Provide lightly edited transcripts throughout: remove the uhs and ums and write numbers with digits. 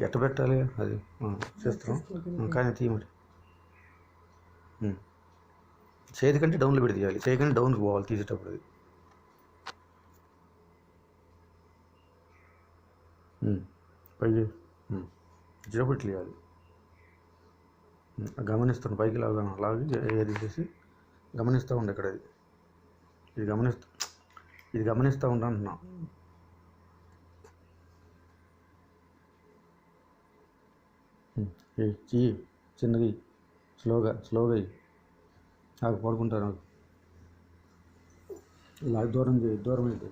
ఎట్ట పెట్టాలి అది చేస్తాం కానీ తీయమరి చేతి కంటే డౌన్లో పెట్టి తీయాలి, చేయి కంటే డౌన్కి పోవాలి తీసేటప్పుడు. అది పైకి వచ్చేటప్పుడు తీయాలి. గమనిస్తాను పైకి లాగి ఏది చేసి గమనిస్తూ ఉండే ఇక్కడ ఇది గమనిస్తూ ఉండ అంటున్నా. చెయ్యి చిన్నది స్లోగా నాకు పడుకుంటారు. నాకు ఇలా దూరం అయితే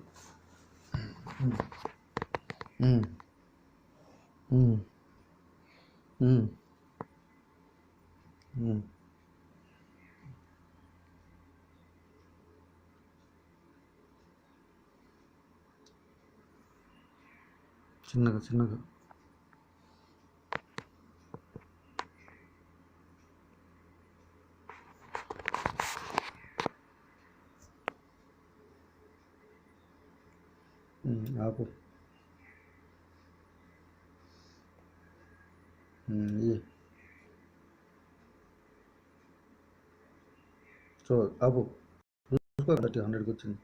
చిన్నగా ఆపు. సో ఆపు చూసుకో 100కి వచ్చింది.